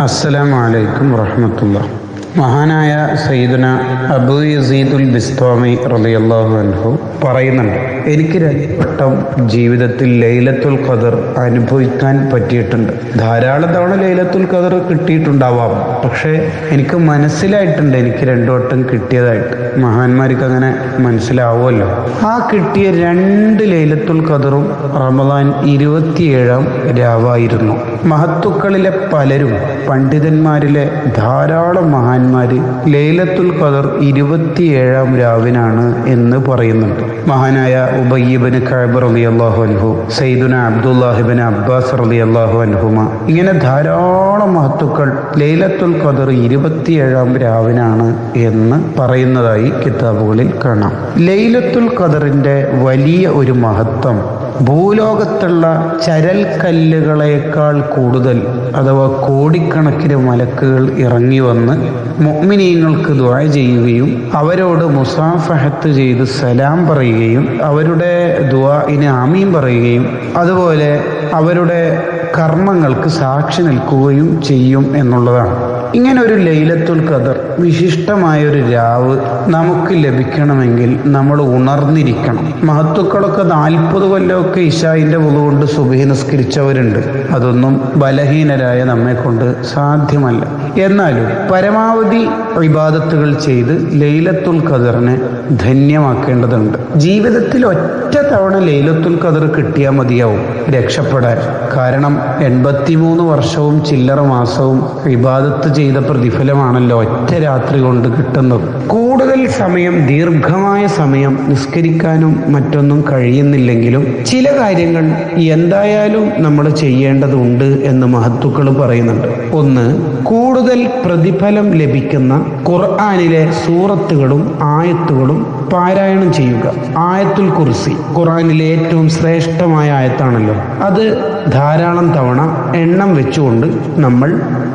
അസ്സലാമു അലൈക്കും വറഹ്മത്തുള്ളാഹി. മഹാനായ സയ്യിദുന അബൂ യസീദുൽ ബിസ്താമി റളിയല്ലാഹു അൻഹു പറയുന്നുണ്ട്, എനിക്ക് 2 വട്ടം ജീവിതത്തിൽ ലൈലത്തുൽ ഖദർ അനുഭവിക്കാൻ പറ്റിയിട്ടുണ്ട്. ധാരാളം തവണ ലൈലത്തുൽ ഖദർ കിട്ടിയിട്ടുണ്ടാവാം, പക്ഷേ എനിക്ക് മനസ്സിലായിട്ടുണ്ട് എനിക്ക് 2 വട്ടം കിട്ടിയതായിട്ട്. മഹാന്മാർക്ക് അങ്ങനെ മനസ്സിലാവുമല്ലോ. ആ കിട്ടിയ 2 ലൈലത്തുൽ ഖദറും റമദാൻ 27-ാം രാവായിരുന്നു. മഹത്തുക്കളിലെ പലരും, പണ്ഡിതന്മാരിലെ ധാരാളം മഹാന്മാര് ലൈലത്തുൽ ഖദർ 27-ാം രാവിനാണ് എന്ന് പറയുന്നുണ്ട്. മഹാനായ ഉബയ്യ് ഇബ്നു കഅബ് റളിയല്ലാഹു അൻഹു, സയ്യിദുന അബ്ദുല്ലാഹ് ഇബ്നു അബ്ബാസ് റളിയല്ലാഹു അൻഹുമ, ഇങ്ങനെ ധാരാളം മഹത്തുക്കൾ ലൈലത്തുൽ ഖദർ 27-ാം രാവിനാണ് എന്ന് പറയുന്നതായി കിതാബുകളിൽ കാണാം. ലൈലത്തുൽ ഖദറിന്റെ വലിയ ഒരു മഹത്വം ഭൂലോകത്തുള്ള ചരൽ കല്ലുകളേക്കാൾ കൂടുതൽ, അഥവാ കോടിക്കണക്കിന് മലക്കുകൾ ഇറങ്ങി വന്ന് മുഅ്മിനീങ്ങൾക്ക് ദുആ ചെയ്യുകയും അവരോട് മുസാഫഹത്ത് ചെയ്ത് സലാം പറയുകയും അവരുടെ ദുആഇന് ആമീൻ പറയുകയും അതുപോലെ അവരുടെ കർമ്മങ്ങൾക്ക് സാക്ഷി നിൽക്കുകയും ചെയ്യും എന്നുള്ളതാണ്. ഇങ്ങനെ ഒരു ലൈലത്തുൽ ഖദർ, വിശിഷ്ടമായൊരു രാവ് നമുക്ക് ലഭിക്കണമെങ്കിൽ നമ്മൾ ഉണർന്നിരിക്കണം. മഹത്തുക്കളൊക്കെ 40 കൊല്ലമൊക്കെ ഇശായിൻ്റെ വുളു കൊണ്ട് സുബ്ഹി നിസ്കരിച്ചവരുണ്ട്. അതൊന്നും ബലഹീനരായ നമ്മെ കൊണ്ട് സാധ്യമല്ല. എന്നാലും പരമാവധി ഇബാദത്തുകൾ ചെയ്ത് ലൈലത്തുൽ ഖദറിനെ ധന്യമാക്കേണ്ടതുണ്ട്. ജീവിതത്തിൽ ഒറ്റ തവണ ലൈലത്തുൽ ഖദർ കിട്ടിയാൽ മതിയാവും രക്ഷപ്പെടാൻ. കാരണം 83 വർഷവും ചില്ലറ മാസവും ഇബാദത്ത് ചെയ്ത പ്രതിഫലമാണല്ലോ ഒറ്റ രാത്രി കൊണ്ട് കിട്ടുന്നത്. കൂടുതൽ സമയം, ദീർഘമായ സമയം നിസ്കരിക്കാനും മറ്റൊന്നും കഴിയുന്നില്ലെങ്കിലും ചില കാര്യങ്ങൾ എന്തായാലും നമ്മൾ ചെയ്യേണ്ടതുണ്ട് എന്ന് മഹത്തുക്കൾ പറയുന്നുണ്ട്. ഒന്ന്, കൂടുതൽ പ്രതിഫലം ലഭിക്കുന്ന ഖുർആനിലെ സൂറത്തുകളും ആയത്തുകളും പാരായണം ചെയ്യുക. ആയത്തുൽ കുർസി ഖുർആനിലെ ഏറ്റവും ശ്രേഷ്ഠമായ ആയത്താണല്ലോ. അത് ധാരാളം തവണ എണ്ണം വെച്ചുകൊണ്ട് നമ്മൾ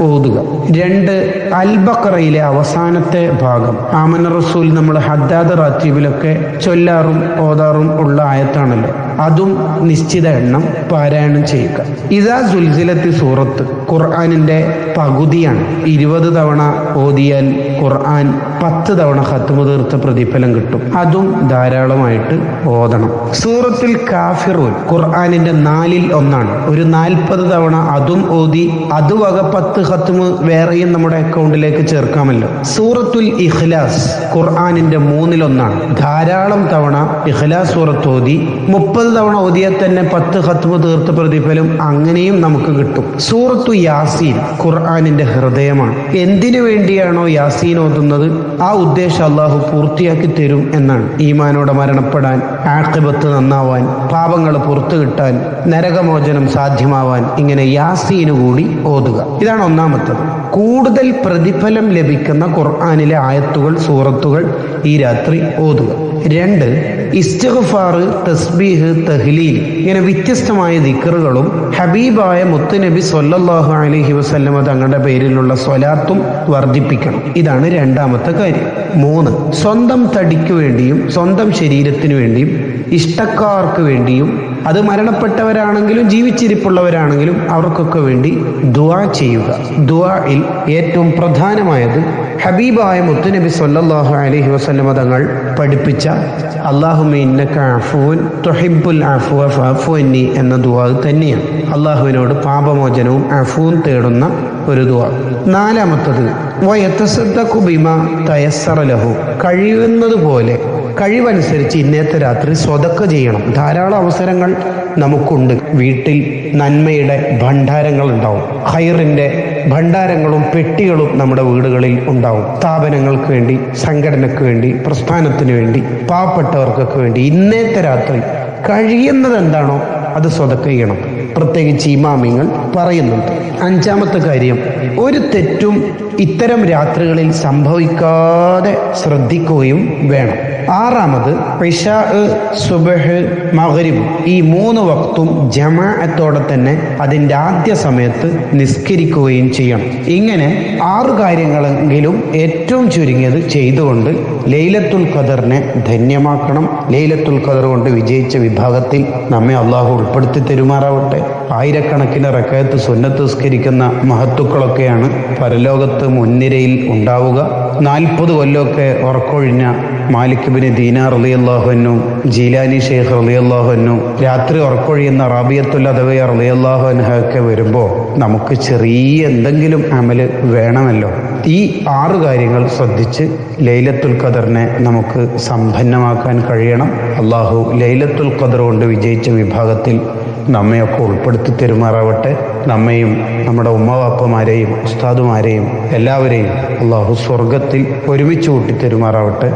ഓതുക. 2, അൽ ബഖറയിലെ അവസാനത്തെ ഭാഗം ആമന റസൂൽ നമ്മൾ ഹദ്ദാദ് റാത്തീബിലൊക്കെ ചൊല്ലാറും ഓതാറും ഉള്ള ആയത്താണല്ലോ. അതും നിശ്ചിത എണ്ണം പാരായണം ചെയ്യുക. ഇദാ സുൽസിലത്തി സൂറത്ത് ഖുർആനിന്റെ പകുതിയാണ്. 20 തവണ ഓതിയാൽ ഖുർആൻ 10 തവണ ഖത്മ് തീർത്ത പ്രതിഫലം കിട്ടും. അതും ധാരാളമായിട്ട് ഓതണം. സൂറത്തുൽ കാഫിറൂൻ ഖുർആനിന്റെ 4-ൽ 1ആണ്. ഒരു 40 തവണ അതും ഓതി അതുവക 10 ഖത്മ് വേറെയും നമ്മുടെ അക്കൗണ്ടിലേക്ക് ചേർക്കാമല്ലോ. സൂറത്തുൽ ഇഖ്ലാസ് ഖുർആനിന്റെ 3-ൽ 1ആണ്. ധാരാളം തവണ ഇഖ്ലാസ് സൂറത്ത് ഓതി 30 തവണ ഓതിയാൽ തന്നെ 10 ഖത്മ് തീർത്ത പ്രതിഫലം അങ്ങനെയും നമുക്ക് കിട്ടും. സൂറത്തു യാസീൻ ഖുർആനിന്റെ ഹൃദയമാണ്. എന്തിനു വേണ്ടിയാണോ യാസീൻ ഓതുന്നത് ആ ഉദ്ദേശം അള്ളാഹു പൂർത്തിയാക്കി തരും എന്നാണ്. ഈമാനോടെ മരണപ്പെടാൻ, ആഖിബത്ത് നന്നാവാൻ, പാപങ്ങൾ പുറത്തു കിട്ടാൻ, നരകമോചനം സാധ്യമാവാൻ ഇങ്ങനെ യാസീന് കൂടി ഓതുക. ഇതാണ് ഒന്നാമത്തത്. കൂടുതൽ പ്രതിഫലം ലഭിക്കുന്ന ഖുർആനിലെ ആയത്തുകൾ, സൂറത്തുകൾ ഈ രാത്രി ഓതുക. 2, ഇസ്തിഗ്ഫാർ, തസ്ബീഹ്, തഹ്ലീൽ ഇങ്ങനെ വ്യത്യസ്തമായ ദിക്റുകളും ഹബീബായ മുത്തുനബി സ്വല്ലല്ലാഹു അലൈഹി വസല്ലമ തങ്ങളുടെ പേരിലുള്ള സ്വലാത്തും വർദ്ധിപ്പിക്കണം. ഇതാണ് 2ാമത്തെ കാര്യം. 3, സ്വന്തം തടിക്ക് വേണ്ടിയും സ്വന്തം ശരീരത്തിന് വേണ്ടിയും ഇഷ്ടക്കാർക്ക് വേണ്ടിയും, അത് മരണപ്പെട്ടവരാണെങ്കിലും ജീവിച്ചിരിപ്പുള്ളവരാണെങ്കിലും അവർക്കൊക്കെ വേണ്ടി ദുആ ചെയ്യുക. ദുആയിൽ ഏറ്റവും പ്രധാനമായത് ഹബീബായ മുത്തുനബി സ്വല്ലല്ലാഹു അലൈഹി വസല്ലമ തങ്ങൾ പഠിപ്പിച്ച അല്ലാഹുമ്മ ഇന്നക അഫ്വുൻ തുഹിബ്ബുൽ അഫ്വ ഫഅഫു അന്നി എന്ന ദുആ തന്നെയാണ്. അള്ളാഹുവിനോട് പാപമോചനവും അഫ്വും തേടുന്ന ഒരു ദുആ. 4ാമത്തത് വയതസദ്ദഖു ബിമാ തയസ്സറ ലഹു, കഴിയുന്നത് പോലെ, കഴിവനുസരിച്ച് ഇന്നത്തെ രാത്രി സ്വതക്ക ചെയ്യണം. ധാരാളം അവസരങ്ങൾ നമുക്കുണ്ട്. വീട്ടിൽ നന്മയുടെ ഭണ്ഡാരങ്ങൾ ഉണ്ടാവും. ഖൈറിന്റെ ഭണ്ഡാരങ്ങളും പെട്ടികളും നമ്മുടെ വീടുകളിൽ ഉണ്ടാവും. സ്ഥാപനങ്ങൾക്ക് വേണ്ടി, സംഘടനയ്ക്ക് വേണ്ടി, പ്രസ്ഥാനത്തിന് വേണ്ടി, പാവപ്പെട്ടവർക്കൊക്കെ വേണ്ടി ഇന്നത്തെ രാത്രി കഴിയുന്നത് എന്താണോ അത് സ്വതക്ക ചെയ്യണം. പ്രത്യേകിച്ച് ഇമാമിങ്ങൾ പറയുന്നുണ്ട്. 5ാമത്തെ കാര്യം, ഒരു തെറ്റും ഇത്തരം രാത്രികളിൽ സംഭവിക്കാതെ ശ്രദ്ധിക്കുകയും വേണം. 6ാമത് ഇശാ, സുബ്ഹ്, മഗ്രിബ് ഈ 3 വക്തും ജമാഅത്തോടെ തന്നെ അതിൻ്റെ ആദ്യ സമയത്ത് നിസ്കരിക്കുകയും ചെയ്യണം. ഇങ്ങനെ 6 കാര്യങ്ങളെങ്കിലും ഏറ്റവും ചുരുങ്ങിയത് ചെയ്തുകൊണ്ട് ലൈലത്തുൽ ഖദറിനെ ധന്യമാക്കണം. ലൈലത്തുൽ ഖദർ കൊണ്ട് വിജയിച്ച വിഭാഗത്തിൽ നമ്മെ അള്ളാഹു ഉൾപ്പെടുത്തി തെരുമാറാവട്ടെ. ആയിരക്കണക്കിന് റക്അത്ത് സുന്നത്ത് നിസ്കരിക്കുന്ന മഹത്തുക്കളൊക്കെയാണ് പരലോകത്ത് മുൻനിരയിൽ ഉണ്ടാവുക. 40 കൊല്ലമൊക്കെ ഉറക്കൊഴിഞ്ഞ മാലിക് ബിൻ ദീനാർ റളിയല്ലാഹു അൻഹു, ജീലാനി ഷെയ്ഖ് റളിയല്ലാഹു അൻഹു, രാത്രി ഉറക്കൊഴിയുന്ന റാബിയത്തുൽ അദവിയ റളിയല്ലാഹു അൻഹ ഒക്കെ വരുമ്പോൾ നമുക്ക് ചെറിയ എന്തെങ്കിലും അമല് വേണമല്ലോ. ഈ 6 കാര്യങ്ങൾ ശ്രദ്ധിച്ച് ലൈലത്തുൽ ഖദറിനെ നമുക്ക് സമ്പന്നമാക്കാൻ കഴിയണം. അള്ളാഹു ലൈലത്തുൽ ഖദർ കൊണ്ട് വിജയിച്ച വിഭാഗത്തിൽ നമ്മയൊക്കെ ഉൾപ്പെടുത്തി തെരുമാറാവട്ടെ. നമ്മയും നമ്മുടെ ഉമ്മവാപ്പമാരെയും ഉസ്താദുമാരെയും എല്ലാവരെയും അള്ളാഹു സ്വർഗത്തിൽ ഒരുമിച്ച് കൂട്ടി തെരുമാറാവട്ടെ.